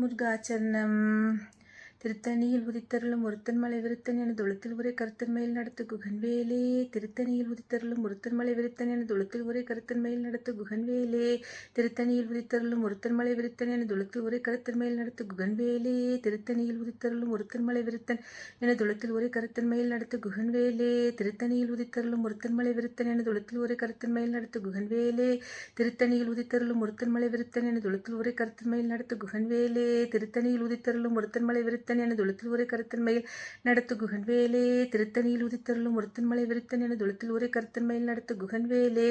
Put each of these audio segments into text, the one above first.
முருகாச்சரணம். திருத்தணியில் உதித்தருளும் ஒருத்தன் மலை விருத்தன் என தொழுத்தில் உரை கருத்தன் மயில் நடத்து குகன்வேலே. திருத்தணியில் உதித்தருளும் ஒருத்தன் மலை விருத்தன் என தொழுத்தில் உரை கருத்தன் மயில் நடத்து குகன்வேலே. திருத்தணியில் உதித்தருளும் ஒருத்தன் மலை விருத்தன் என தொழுத்தில் உரை கருத்தன் மயில் நடத்து குகன்வேலே. திருத்தணியில் உதித்தருளும் ஒருத்தன் மலை விருத்தன் என தொழுத்தில் உரை கருத்தன் மயில் நடத்து குகன்வேலே. திருத்தணியில் உதித்தருளும் ஒருத்தன் மலை விருத்தன் என தொழுத்தில் உரை கருத்தன் மயில் நடத்து குகன்வேலே. திருத்தணியில் உதித்தருளும் ஒருத்தன் மலை விருத்தன் என தொழுத்தில் உரை கருத்தன் மயில் நடத்து குகன்வேலே. திருத்தணியில் உதித்தருளும் ஒருத்தன் மலை விருத்தன் என தொழுத்தில் உரை கருத்தன் மயில் நடத்து குகன்வேலே. திருத்தணியில் உதித்தருளும் ஒருத்தன் மலை விருத்தன் என தொழுத்தில் உரை கருத்தன் மயில் நடத்து குகன்வேலே.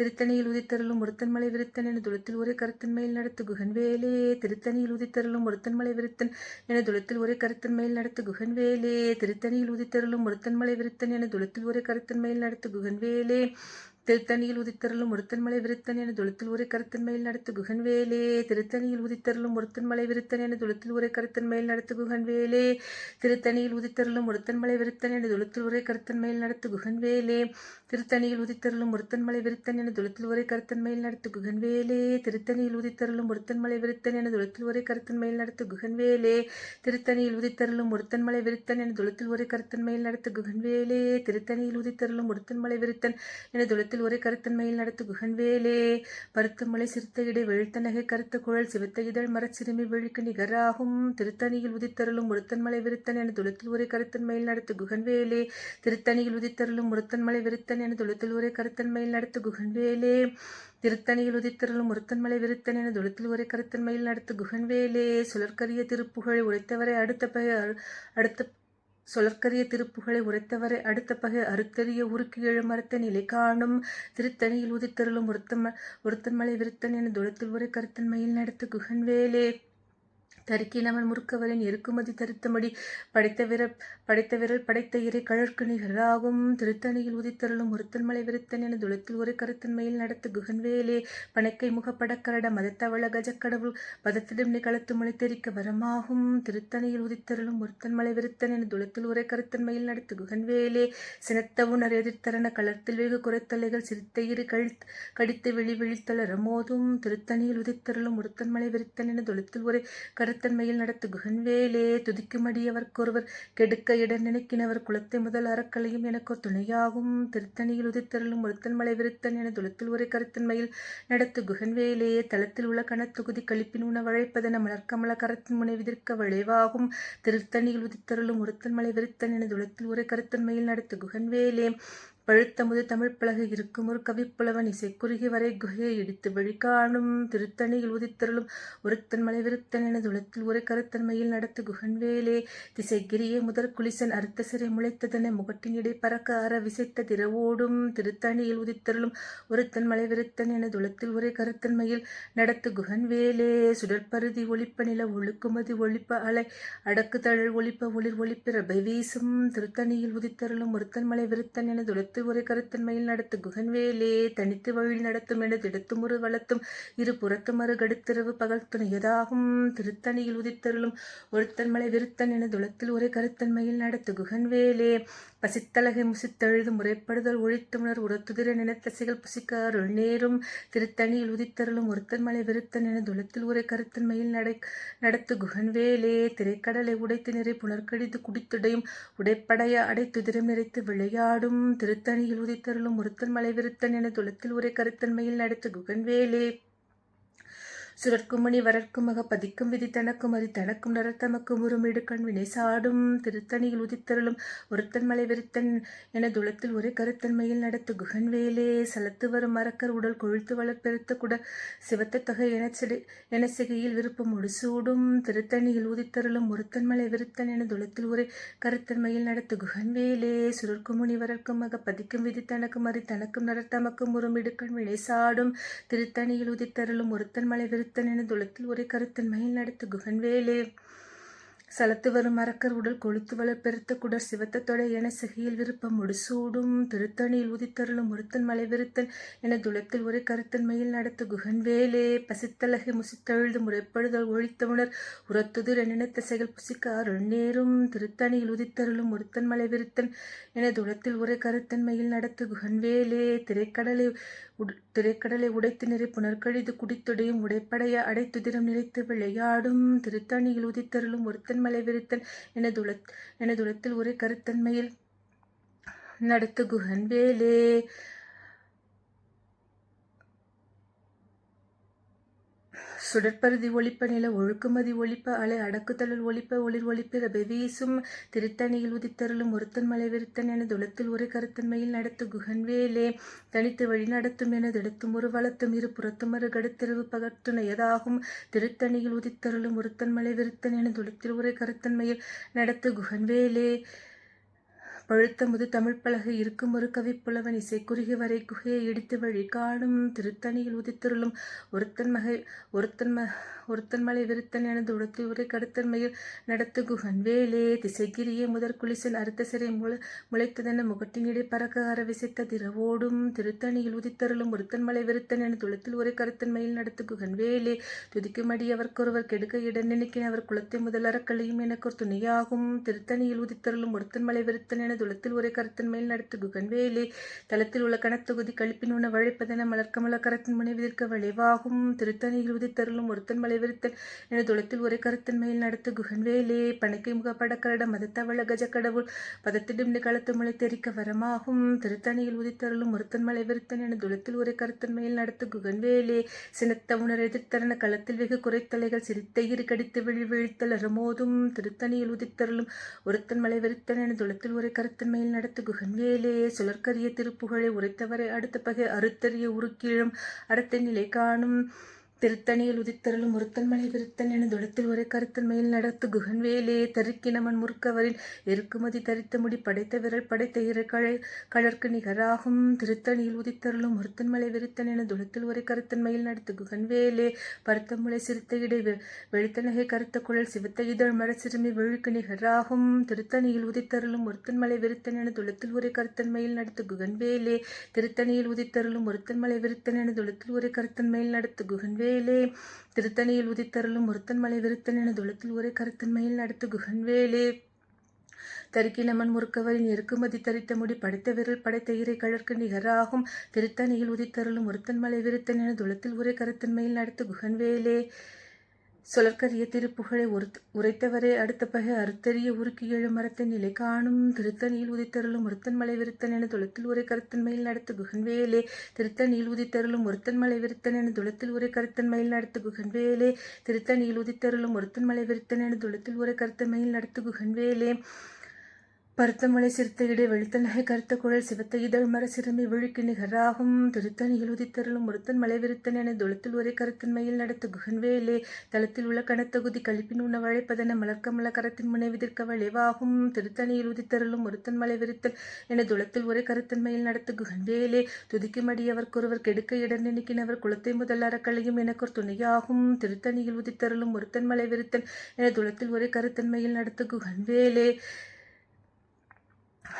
திருத்தணியில் உதித்தருளும் ஒருத்தன் மலை விருத்தன் என தொழுத்தில் உரை கருத்தன் மயில் நடத்து குகன்வேலே. திருத்தணியில் உதித்தருளும் ஒருத்தன் மலை விருத்தன் என தொழுத்தில் உரை கருத்தன் மயில் நடத்து குகன்வேலே. திருத்தணியில் உதித்தருளும் ஒருத்தன் மலை விருத்தன் என தொழுத்தில் உரை கருத்தன் மயில் நடத்து குகன்வேலே. திருத்தணியில் உதித்தருளும் ஒருத்தன் மலை விருத்தன் என தொழுத்தில் உரை கருத்தன் மயில் நடத்து குகன்வேலே. திருத்தணியில் உதித்தருளும் ஒருத்தன் மலை விருத்தன் என தொழுத்தில் உரை கருத்தன் மயில் நடத்து குகன்வேலே. திருத்தணியில் உதித்தருளும் ஒருத்தன் மலை விருத்தன் என தொழுத்தில் உரை கருத்தன் மயில் நடத்து குகன்வேலே. திருத்தணியில் உதித்தருளும் ஒருத்தன் மலை விருத்தன் என தொழுத்தில் உரை கருத்தன் மயில் நடத்து குகன்வேலே. திருத்தணியில் உதித்தருளும் ஒருத்தன் மலை விருத்தன் என தொழுத்தில் உரை கருத்தன் மயில் நடத்து குகன்வேலே. திருத்தணியில் உதித்தருளும் ஒருத்தன் மலை விருத்தன் என தொழுத்தில் உரை கருத்தன் மயில் நடத்து குகன்வேலே. திருத்தணியில் உதித்தருளும் ஒருத்தன் மலை விருத்தன் என தொழுத்தில் உரை கருத்தன் மயில் நடத்து குகன்வேலே. பருத்த மலை சிறுத்த இடை வெளுத்த நகை கருத்த குழல் சிவத்த இதழ் மரச்சிறுமி விழிக்கு நிகராகும். திருத்தணியில் உதித்தருளும் ஒருத்தன் மலை விருத்தன் என தொழுத்தில் உரை கருத்தன் மயில் நடத்து குகன்வேலே. திருத்தணியில் உதித்தருளும் ஒருத்தன் மலை விருத்தன் என தொழுத்தில் உரை கருத்தன் மயில் நடத்து குகன்வேலே. திருத்தணியில் உதித்தருளும் ஒருத்தன் மலை விருத்தன் என தொழுத்தில் உரை கருத்தன் மயில் நடத்து குகன்வேலே. சுழற்கரிய திருப்புகழை உரைத்தவரை அடுத்த சொலற்கரிய திருப்புகளை உரைத்தவரை அடுத்த பகை அறுத்தறிய உருக்கி எழுமரத்த நிலை காணும். திருத்தணியில் உதித்தருளும் ஒருத்தன் மலை விருத்தன் என தொழுத்தில் உரை கருத்தன் மயில் நடத்து குகன்வேலே. தருக்கினவன் முறுக்கவரின் எருக்குமதி தருத்தமடி படைத்த விரல் படைத்த இறை கழற்கு நிகராகும். திருத்தணியில் உதித்தருளும் ஒருத்தன் மலை விருத்தன் என தொழுத்தில் உரை கருத்தன் மயில் நடத்து குகன்வேலே. பணக்கை முகப்படக்கரட மதத்தவள கஜக்கடவுள் பதத்திடம் நிகழத்து மொழி தெரிக்க வரமாகும். திருத்தணியில் உதித்தருளும் ஒருத்தன் மலை விருத்தன் என தொழுத்தில் உரை கருத்தன் மயில் நடத்து குகன்வேலே. சினத்தவுணர் எதிர்த்தரன களத்தில் வெகு குறைத்தலைகள் சிரித்த இரு கடித்து விழித்தளர மோதும். திருத்தணியில் உதித்தருளும் ஒருத்தன் மலை விருத்தன் என தொழுத்தில் உரை கருத்தன்மையில் நடத்து குகன்வேலே. துதிக்குமடியவர்க்கொருவர் கெடுக்க இட நினைக்கினவர் குலத்தை முதல் அறக்கலையும் எனக்கொரு துணையாகும். திருத்தணியில் உதித்தருளும் ஒருத்தன் மலை விருத்தன் என தொழுத்தில் உரை கருத்தன்மையில் நடத்து குகன்வேலே. தளத்தில் உள்ள கணத்தொகுதி கழிப்பின் உணவழைப்பதென மலர்க்கமல கரத்தின் முனை விதிர்க்க விளைவாகும். திருத்தணியில் உதித்தருளும் ஒருத்தன் மலை விருத்தன் என தொழுத்தில் உரை கருத்தன்மையில் நடத்து குகன்வேலே. பழுத்தமுது தமிழ் பலகு இருக்கும் ஒரு கவிப்புலவன் இசைக்குறுகி வரை குகையை இடித்து வழிகாணும். திருத்தணியில் உதித்தருளும் ஒருத்தன் மலை விருத்தன் என தொழுத்தில் உரை கருத்தன்மையில் நடத்து குகன்வேலே. திசைகிரியே முதற் குளிசன் அறுத்த சிறை முளைத்ததென முகட்டின் இடை பறக்க அற விசைத்த திறவோடும். திருத்தணியில் உதித்தருளும் ஒருத்தன் மலை விருத்தன் என தொழுத்தில் உரை கருத்தன்மையில் நடத்து குகன்வேலே. சுடற்பருதி ஒளிப்ப நில ஒழுக்குமதி ஒளிப்ப அலை அடக்கு தழல் ஒளிப்ப ஒளிர் ஒளிப்ப ரபை வீசும். திருத்தணியில் உதித்தருளும் ஒருத்தன் மலை விருத்தன் என தொழுத்தில் உரை கருத்தன்மையில் நடத்து குகன்வேலே. தனித்து வழியில் நடத்தும் என திடத்தும் ஒரு வளத்தும் இரு புறத்தும் அரு கடுத்திரவு பகல் துணையதாகும். திருத்தணியில் உதித்தருளும் ஒருத்தன் மலை விருத்தன் என தொழுத்தில் உரை கருத்தன்மையில் நடத்து குகன்வேலே. பசித்தலகை முசித்தெழுது முறைப்படுதல் ஒழித்துணர் உரத்துதிர நினைத்தசைகள் புசிக்க அருள் நேரும். திருத்தணியில் உதித்தருளும் ஒருத்தன் மலை விருத்தன் என தொழுத்தில் உரை கருத்தன்மையில் நடத்து குகன்வேலே. திரைக்கடலை உடைத்து நிறை புனர்கடித்து குடித்துடையும் உடைப்படைய அடைத்துதிரம் நிறைத்து விளையாடும். திருத்தணியில் உதித்தருளும் ஒருத்தன் மலை விருத்தன் என தொழுத்தில் உரை கருத்தன்மையில் நடத்து குகன்வேலே. சுரற்குமணி வரற்குமக பதிக்கும் விதி தனக்கும் அரி தனக்கும் நரத்தமக்கும் உருமிடு கண் வினை சாடும். திருத்தணியில் உதித்தருளும் ஒருத்தன் மலை விருத்தன் என துளத்தில் ஒரே கருத்தன்மையில் நடத்து குகன்வேலே. சலத்து வரும் மரக்கர் உடல் கொழுத்து வளர்ப்பெருத்த குட சிவத்த தொகை என சிகையில் விருப்பம் முடிசூடும். திருத்தணியில் உதித்தருளும் ஒருத்தன் மலை விருத்தன் என துளத்தில் ஒரே கருத்தன்மையில் நடத்து குகன்வேலே. சுரற்குமுனி வரற்குமக பதிக்கும் விதி தனக்கும் அரி தனக்கும் நரத்தமக்கும் உருமிடு கண் வினை சாடும். திருத்தணியில் உதித்தருளும் ஒருத்தன் மலை விருத்தன் என துளத்தில் ஒரே கருத்தன்மையில் நடத்து குகன்வேலே. சலத்து வரும் அரக்கர் உடல் கொழுத்து வளர் பெருத்த குடர் சிவத்த தொடை என செகியில் விருப்பம் முடிசூடும் திருத்தணியில் உதித்தருளும் ஒருத்தன் மலை விருத்தன் என துளத்தில் ஒரு கருத்தன் மயில் நடத்து குகன் வேலே பசித்தலகை முசித்தழுது முறைப்படுதல் ஒழித்தவுணர் உரத்துதிர் என திசைகள் புசிக்க அருள் நேரும் திருத்தணியில் உதித்தருளும் ஒருத்தன் மலை விருத்தன் என துளத்தில் ஒரு கருத்தன் மயில் நடத்து குகன் வேலே திரைக்கடலை உடைத்து நிறை புனர்கழிது குடித்துடையும் உடைப்படைய அடைத்துதிரம் நிறைத்து விளையாடும் திருத்தணியில் உதித்தருளும் ஒருத்தன் மலை விருத்தன் என துளத்தில் ஒரு கருத்தன்மையில் நடத்து குகன் வேலே சுடற்பருதி ஒளிப்ப நில ஒழுக்குமதி ஒளிப்ப அலை அடக்குதழல் ஒளிப்ப ஒளிர் ஒளிப்ப ரபை வீசும் திருத்தணியில் உதித்தருளும் ஒருத்தன் மலை விருத்தன் என துளத்தில் ஒரு கருத்தன்மையில் நடத்து குகன் வேலே தனித்து வழி நடத்தும் என திடத்தும் ஒரு வளத்தும் இரு புறத்தும் மறு கடுத்தெருவு பகற்றுணையதாகும் திருத்தணியில் உதித்தருளும் ஒருத்தன் மலை விருத்தன் என துளத்தில் ஒரு கருத்தன்மையில் நடத்து குகன் வேலே பழுத்த முது தமிழ் பலகை இருக்கும் ஒரு கவிப்புலவன் இசை குறுகி வரை குகையை இடித்து வழி காணும் திருத்தணியில் உதித்தருளும் ஒருத்தன் மலை விருத்தன் எனது உடத்தில் உரை கருத்தன்மையில் நடத்து குகன் வேலே திசைகிரியே முதற் குளிசன் அறுத்த சிறை முளைத்ததென முகட்டினிடை பறக்க அற விசைத்த திரவோடும் திருத்தணியில் உதித்தருளும் ஒருத்தன் மலை விருத்தன் என துளத்தில் உரை கருத்தன்மையில் நடத்து குகன் வேலே துதிக்குமடி அவர்க்கொருவர் கெடுக்க இடம் நினைக்கின் அவர் குலத்தை முதல் அறக்கலையும் எனக்கு ஒரு துணையாகும் திருத்தணியில் உதித்தருளும் ஒருத்தன் மலை விருத்தன் என துளத்தில் ஒரு கருத்தன்மையில் நடத்து குகன் வேலே தளத்தில் உள்ள கணத்தொகுதி கழிப்பின் உண வழைப்பதென மலர்க்கமல கரத்தின் முனை விதிர்க்க விளைவாகும் திருத்தணியில் உதித்தருளும் ஒருத்தன் மலை விருத்தன் என துளத்தில் ஒரு கருத்தன்மையில் நடத்து குகன் வேலே பணக்கை முகப்படக்கரட மதத்தவள கஜக்கடவுள் பதத்திடும் களத்து முளை தெரிக்க வரமாகும் திருத்தணியில் உதித்தருளும் ஒருத்தன் மலை விருத்தன் என துளத்தில் ஒரு கருத்தன்மையில் நடத்து குகன் வேலே சினத்த உணர் எதிர்த்தரன களத்தில் வெகு குறைத்தலைகள் சிரித்த இரு கடித்து வீழ்த்தல் அறமோதும் திருத்தணியில் உதித்தருளும் ஒருத்தன் மலை விருத்தன் என துளத்தில் ஒரு கருத்தன்மையில் நடத்து குகன் வேலே சுழற்கரிய திருப்புகழை உரைத்தவரை அடுத்த பகை அறுத்தறிய உருக்கீழும் அறத்தை நிலை காணும் திருத்தணியில் உதித்தருளும் ஒருத்தன் மலை விருத்தன் என துளத்தில் ஒரு கருத்தன்மையில் நடத்து குகன் வேலே தருக்கினமன் முற்கவரின் எருக்குமதி தரித்த முடி படைத்த விரல் படைத்த இரு கழற்கு நிகராகும் திருத்தணியில் உதித்தருளும் ஒருத்தன் மலை விருத்தன் என துளத்தில் ஒரு கருத்தன்மையில் நடத்து குகன் வேலே பருத்த முளை சிறுத்த இடை வெளுத்த நகை கருத்த குழல் சிவத்த இதழ் மர சிறுமி விழுக்கு நிகராகும் திருத்தணியில் உதித்தருளும் ஒருத்தன் மலை விருத்தன் என துளத்தில் ஒரு கருத்தன்மையில் நடத்து குகன் வேலே திருத்தணியில் உதித்தருளும் ஒருத்தன் மலை விருத்தன் என துளத்தில் ஒரு கருத்தன்மையில் நடத்து குகன் வேலே திருத்தணியில் உதித்தருளும் ஒருத்தன் மலை விருத்தன் என துளத்தில் ஒரு கருத்தன்மையில் நடத்து குகன் வேலே தருக்கினமன் முறுக்கவரின் எருக்குமதி தரித்த முடி படைத்த விரல் படைத்த இறை கழற்கு நிகராகும் திருத்தணியில் உதித்தருளும் ஒருத்தன் மலை விருத்தன் என துளத்தில் ஒரு கருத்தன்மையில் நடத்து குகன் வேலே சுழற்கரிய திருப்புகழை உரைத்தவரே அடுத்த பகை அறுத்தறிய உருக்கி எழு மரத்தின் நிலை காணும் திருத்தணியில் உதித்தருளும் ஒருத்தன் மலை விருத்தன் என துளத்தில் ஒரு கருத்தன்மையில் நடத்து குகன் வேலே திருத்தணியில் உதித்தருளும் ஒருத்தன் மலை விருத்தன் என துளத்தில் ஒரு கருத்தன்மையில் நடத்து குகன் வேலே திருத்தணியில் உதித்தருளும் ஒருத்தன் மலை விருத்தன் என துளத்தில் ஒரு கருத்தன்மையில் நடத்து குகன் வேலே பருத்த மலை சிறுத்த இடை வெளுத்த நகை கருத்த குழல் சிவத்த இதழ் மர சிறுமி விழுக்கு நிகராகும் திருத்தணியில் உதித்தருளும் ஒருத்தன் மலை விருத்தன் என துளத்தில் ஒரே கருத்தன்மையில் நடத்து குகன் வேலே தளத்தில் உள்ள கணத்தொகுதி கழிப்பின் உண வழைப்பதென மலர்க்கமல கரத்தின் முனை விதிர்க்க விளைவாகும் திருத்தணியில் உதித்தருளும் ஒருத்தன் மலை விருத்தன் என துளத்தில் ஒரே கருத்தன்மையில் நடத்து குகன் வேலே துதிக்குமடி அவர்க்கொருவர் கெடுக்க இடம் நினைக்கின் அவர் குலத்தை முதல் அறக்கலையும் எனக்கு ஒரு துணையாகும் திருத்தணியில் உதித்தருளும் ஒருத்தன் மலை விருத்தன் என துளத்தில் ஒரே கருத்தன்மையில் நடத்து குகன் வேலே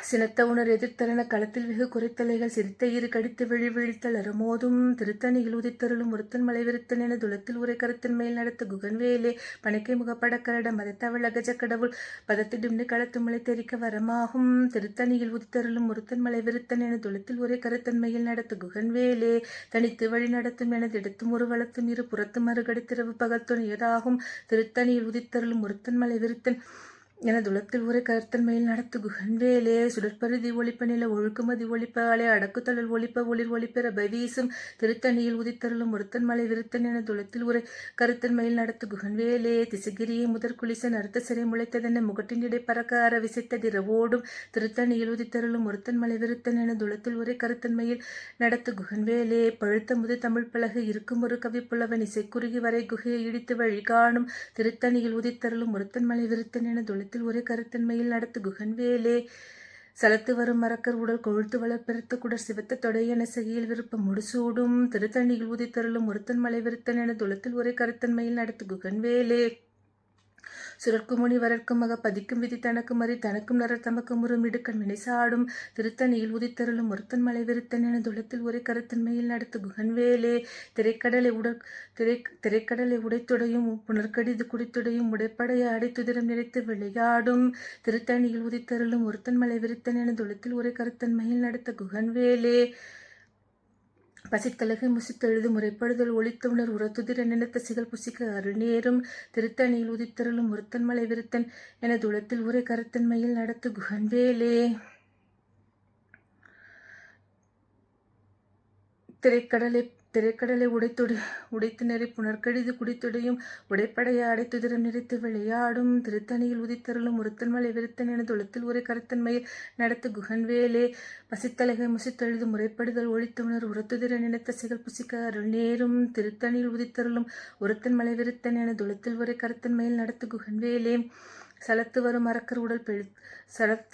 சினத்த உணர் எதிர்த்தரன களத்தில் வெகு குறைத்தலைகள் சிரித்த இரு கடித்து வீழ்த்தல் அறமோதும் திருத்தணியில் உதித்தருளும் ஒருத்தன் மலை விருத்தன் என துளத்தில் உரை கருத்தன்மையில் நடத்த குகன் வேலே பணக்கை முகப்படக்கரட மதத்தவள் அகஜக்கடவுள் பதத்திடும் களத்து முளை தெரிக்க வரமாகும் திருத்தணியில் உதித்தருளும் ஒருத்தன் மலை விருத்தன் என துளத்தில் உரை கருத்தன்மையில் நடத்த குகன் வேலே தனித்து வழி நடத்தும் என திடத்தும் ஒரு வளத்தும் இரு புறத்தும் மறுகடித்திரவு பகத்துணையதாகும் திருத்தணியில் உதித்தருளும் ஒருத்தன் மலை விருத்தன் என துளத்தில் ஒரு கருத்தன்மையில் நடத்து குகன் வேலே சுடற்பருதி ஒளிப்ப நில ஒழுக்குமதி ஒளிப்ப அலை அடக்குதழல் ஒளிப்ப ஒளிர் ஒளிப்ப ரபை வீசும் திருத்தணியில் உதித்தருளும் ஒருத்தன் மலை விருத்தன் என துளத்தில் ஒரு கருத்தன்மையில் நடத்து குகன் வேலே திசைகிரியை முதற் குளிசன் அறுத்த சிறை முளைத்ததென முகட்டின் இடை பறக்க அற விசைத்த திரவோடும் திருத்தணியில் உதித்தருளும் ஒருத்தன் மலை விருத்தன் என துளத்தில் ஒரு கருத்தன்மையில் நடத்து குகன் வேலே பழுத்த முது தமிழ் பலகை இருக்கும் ஒரு கவிப்புலவன் இசை குறுகி வரை குகையை இடித்து வழி காணும் திருத்தணியில் உதித்தருளும் ஒருத்தன் மலை விருத்தன் என துளத்தில் ஒரு கருத்தன்மையில் நடத்து குகன் வேலே சலத்து வரும் மரக்கர் உடல் கொழுத்து வளர் பெருத்த குடர் சிவத்த தொடை என செகியில் விருப்பம் முடிசூடும் திருத்தணியில் உதித்தருளும் ஒருத்தன் மலை விருத்தன் என துளத்தில் ஒரே கருத்தன்மையில் நடத்து குகன் வேலே சுரர்க்கும் முனி வரர்க்கும் மக பதிக்கும் விதி தனக்கும் அறி தனக்கும் நரர் தமக்கும் உறும் இடுக்கண் வினைசாடும் திருத்தணியில் உதித்தருளும் ஒருத்தன் மலை விருத்தன் என துளத்தில் ஒரே கருத்தன்மையில் நடத்து குகன்வேலே திரைக்கடலை உடைத்துடையும் புனர்கடிது குடித்துடையும் உடைப்படைய அடைத்துதிரம் நிறைத்து விளையாடும் திருத்தணியில் உதித்தருளும் ஒருத்தன் மலை விருத்தன் என துளத்தில் ஒரே கருத்தன்மையில் நடத்த குகன்வேலே பசித்தலகை முசித்தெழுது முறைப்படுதல் ஒளித்துணர் உரத்துதிர நினைத்த சிகல் புசிக்க அருள் நேரும் திருத்தணியில் உதித்தருளும் ஒருத்தன் மலை விருத்தன் என துளத்தில் ஒரே கருத்தன்மையில் நடத்து குகன்வேலே திரைக்கடலை உடைத்து நிறை புனர்கடிது குடித்துடையும் உடைப்படைய அடைத்துதிரம் நிறைத்து விளையாடும் திருத்தணியில் உதித்தருளும் ஒருத்தன் மலை விருத்தன் என துளத்தில் ஒரே கருத்தன்மையில் நடத்து குகன்வேலே பசித்தலகை முசித்தெழுது முறைப்படுதல் ஒளித்துணர் உரத்துதிர நினைத்த சிகல் புசிக்க அருள் நேரும் திருத்தணியில் உதித்தருளும் ஒருத்தன் மலை விருத்தன் என துளத்தில் ஒரே கருத்தன்மையில் நடத்து குகன்வேலே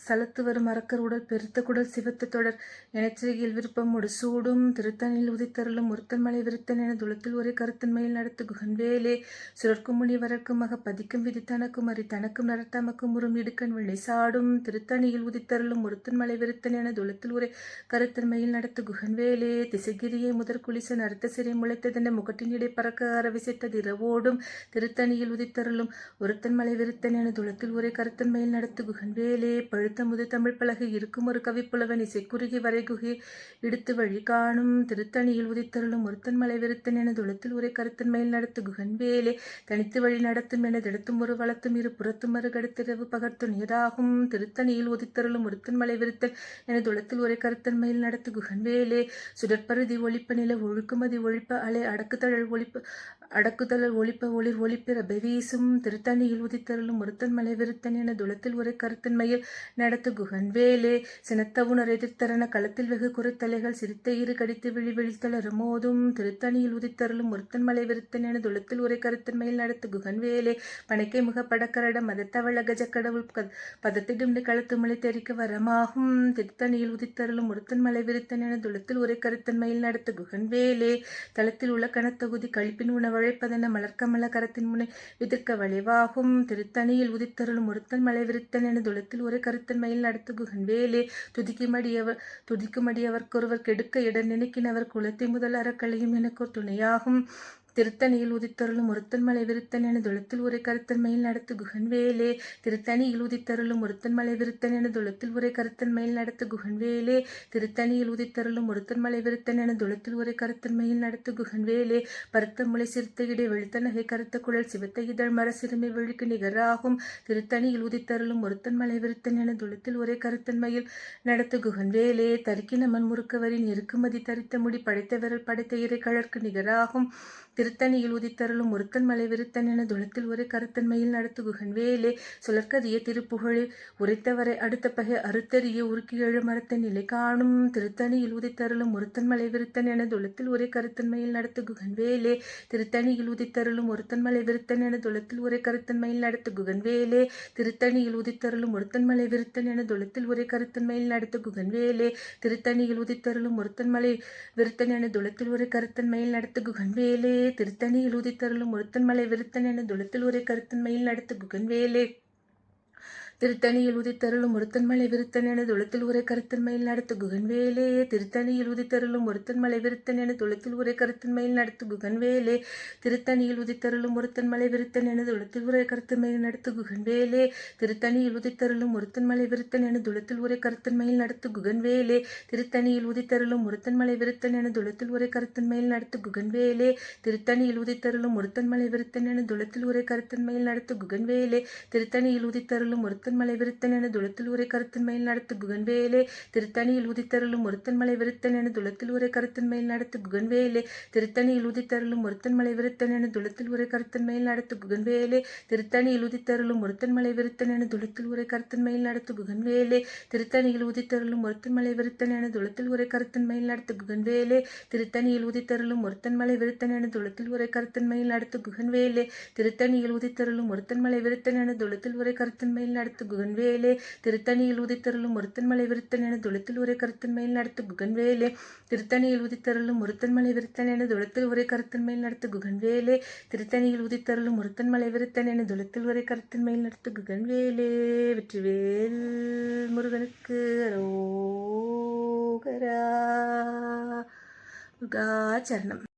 சலத்து வரும் அரக்கர் உடல் பெருத்த குடல் சிவத்து தொடர் எனச்சிறையில் விருப்பம் சூடும் திருத்தணியில் உதித்தருளும் ஒருத்தன் மலை விருத்தன் என துளத்தில் ஒரே கருத்தன்மையில் நடத்து குகன்வேலே சுரர்க்கும் முனி வரர்க்கும் மக பதிக்கும் விதி தனக்கும் அறி தனக்கும் நரத்தமக்கும் உறும் இடுக்கண் வினை சாடும் திருத்தணியில் உதித்தருளும் ஒருத்தன் மலை விருத்தன் என துளத்தில் ஒரே கருத்தன்மையில் நடத்து குகன்வேலே திசைகிரியை முதற் குளிச நறுத்த சிறை முளைத்ததென முகட்டின் இடை பறக்க அரவிசைத்தது இரவோடும் திருத்தணியில் உதித்தருளும் ஒருத்தன் மலை விருத்தன் என துளத்தில் ஒரே கருத்தன்மையில் நடத்து குகன்வேலே பழுத்த முது தமிழ் பலகை இருக்கும் ஒரு கவிப்புலவன் இசைக்குறுகி வரைகுகி இடுத்து வழி காணும் திருத்தணியில் உதித்தருளும் ஒருத்தன் மலை விருத்தன் என துளத்தில் ஒரே கருத்தன்மையில் நடத்து குகன்வேலே தனித்து வழி நடத்தும் என திடத்தும் ஒரு வளத்தும் இரு புறத்தும் மறுகடுத்திரவு பகர்த்துணியதாகும் திருத்தணியில் உதித்தருளும் ஒருத்தன் மலை விருத்தன் என துளத்தில் ஒரே கருத்தன்மையில் நடத்து குகன்வேலே சுடற்பருதி ஒளிப்ப நில ஒழுக்குமதி ஒழிப்ப அலை அடக்குதழல் ஒளிப்ப ஒளிர் ஒளிப்பிறபை வீசும் திருத்தணியில் உதித்தருளும் ஒருத்தன் மலை விருத்தன் என துளத்தில் ஒரே கருத்தன்மையில் நடத்து குகன்வேலே சினத்தவுணர் எதிர்த்தரன களத்தில் வெகு குறைத்தலைகள் சிரித்த இரு கடித்து விழித்தளர் மோதும் திருத்தணியில் உதித்தருளும் ஒருத்தன் மலை விருத்தன் என துளத்தில் ஒரே கருத்தன்மையில் நடத்து குகன்வேலே பனைக்கை முக படக்கரட மதத்தவள கஜக்கடவுள் பதத்திடும் களத்து மலை தெரிக்க வரமாகும் திருத்தணியில் உதித்தருளும் ஒருத்தன் மலை விருத்தன் என துளத்தில் ஒரே கருத்தன்மையில் நடத்து குகன்வேலே தளத்தில் உள்ள கணத்தொகுதி கழிப்பின் உணவழைப்பதென மலர்க்கமல கரத்தின் முனை விதிர்க்க வளைவாகும் திருத்தணியில் உதித்தருளும் ஒருத்தன் மலை விருத்தன் என துளத்தில் ஒரே கருத்தன்மையில் நடத்து குகன்வேலே துதிக்குமடியவர்க்கொருவர் கெடுக்க இட நினைக்கினவர் குலத்தை முதல் அறக்களையும் எனக்கொரு துணையாகும் திருத்தணியில் உதித்தருளும் ஒருத்தன் மலை விருத்தன் என துளத்தில் ஒரே கருத்தன்மையில் நடத்து குகன்வேலே திருத்தணியில் உதித்தருளும் ஒருத்தன் மலை விருத்தன் என துளத்தில் ஒரே கருத்தன்மையில் நடத்து குகன்வேலே திருத்தணியில் உதித்தருளும் ஒருத்தன் மலை விருத்தன் என துளத்தில் ஒரே கருத்தன்மையில் நடத்து குகன்வேலே பருத்த முளை சிறுத்த இடை வெளுத்த நகை கருத்த குழல் சிவத்த இதழ் மர சிறுமி விழிக்கு நிகராகும் திருத்தணியில் உதித்தருளும் ஒருத்தன் மலை விருத்தன் என துளத்தில் ஒரே கருத்தன்மையில் நடத்து குகன்வேலே தரிக்கின மண் முறுக்கவரின் இறுக்குமதி தரித்த முடி படைத்த விரல் படைத்த இறை கழற்கு நிகராகும் திருத்தணியில் உதித்தருளும் ஒருத்தன் மலை விருத்தன் என துளத்தில் ஒரே கருத்தன்மையில் நடத்து குகன்வேலே சுழற்கதிய திருப்புகழை உரைத்தவரை அடுத்த பகை அறுத்தறிய உருக்கி எழு மரத்த நிலை காணும் திருத்தணியில் உதித்தருளும் ஒருத்தன் மலை விருத்தன் என துளத்தில் ஒரே கருத்தன்மையில் நடத்து குகன்வேலே திருத்தணியில் உதித்தருளும் ஒருத்தன் மலை விருத்தன் என துளத்தில் ஒரே கருத்தன்மையில் நடத்து குகன்வேலே திருத்தணியில் உதித்தருளும் ஒருத்தன் மலை விருத்தன் என துளத்தில் ஒரே கருத்தன்மையில் நடத்து குகன்வேலே திருத்தணியில் உதித்தருளும் ஒருத்தன் மலை விருத்தன் என துளத்தில் ஒரே கருத்தன்மையில் நடத்து குகன்வேலே திருத்தணியில் உதித்தருளும் ஒருத்தன் மலை விருத்தன் என துளத்தில் ஒரே கருத்தன்மையில் நடத்து குகன்வேலே திருத்தணியில் உதித்தருளும் ஒருத்தன் மலை விருத்தன் என துளத்தில் ஒரே கருத்தன்மையில் நடத்து குகன்வேலே திருத்தணியில் உதித்தருளும் ஒருத்தன் மலை விருத்தன் என துளத்தில் ஒரே கருத்தன்மையில் நடத்து குகன்வேலே திருத்தணியில் உதித்தருளும் ஒருத்தன் மலை விருத்தன் என துளத்தில் ஒரே கருத்தன்மையில் நடத்து குகன்வேலே திருத்தணியில் உதித்தருளும் ஒருத்தன் மலை விருத்தன் என துளத்தில் ஒரே கருத்தன்மையில் நடத்து குகன்வேலே திருத்தணியில் உதித்தருளும் ஒருத்தன் மலை விருத்தன் என துளத்தில் ஒரே கருத்தன்மையில் நடத்து குகன்வேலே திருத்தணியில் உதித்தருளும் ஒருத்தன் மலை விருத்தன் என துளத்தில் ஒரே கருத்தன்மையில் நடத்து குகன்வேலே திருத்தணியில் உதித்தருளும் ஒருத்தன் மலை விருத்தன் என துளத்தில் ஒரே கருத்தன்மையில் நடத்து குகன்வேலே திருத்தணியில் உதித்தருளும் ஒருத்தன் மலை விருத்தன் என துளத்தில் ஒரே கருத்தன்மையில் நடத்து குகன்வேலே திருத்தணியில் உதித்தருளும் ஒருத்தன் மலை விருத்தன் என துளத்தில் ஒரே கருத்தன்மையில் நடத்து குகன்வேலே திருத்தணியில் உதித்தருளும் ஒருத்தன் மலை விருத்தன் என துளத்தில் ஒரே கருத்தன்மையில் நடத்து குகன்வேலே திருத்தணியில் உதித்தருளும் ஒருத்தன் மலை விருத்தன் என துளத்தில் ஒரே கருத்தன்மையில் நடத்து குகன்வேலே திருத்தணியில் உதித்தருளும் ஒருத்தன் மலை விருத்தன் என துளத்தில் ஒரே கருத்தன்மையில் நடத்து குகன்வேலே திருத்தணியில் உதித்தருளும் ஒருத்தன் மலை விருத்தன் என துளத்தில் ஒரே கருத்தன்மையில் நடத்து நடத்து குகன்வேலே திருத்தணியில் உதித்தருளும் ஒருத்தன் மலை விருத்தன் என துளத்தில் உரை கருத்தின் மேல் நடத்து குகன்வேலே திருத்தணியில் உதித்தருளும் ஒருத்தன் மலை விருத்தன் என துளத்தில் உரை கருத்தின் மேல் நடத்து குகன்வேலே திருத்தணியில் உதித்தருளும் ஒருத்தன் மலை விருத்தன் என துளத்தில் உரை கருத்தின் மேல் நடத்து குகன்வேலே. வெற்றிவேல் முருகனுக்கு அரோகரா. முருகாச்சரணம்.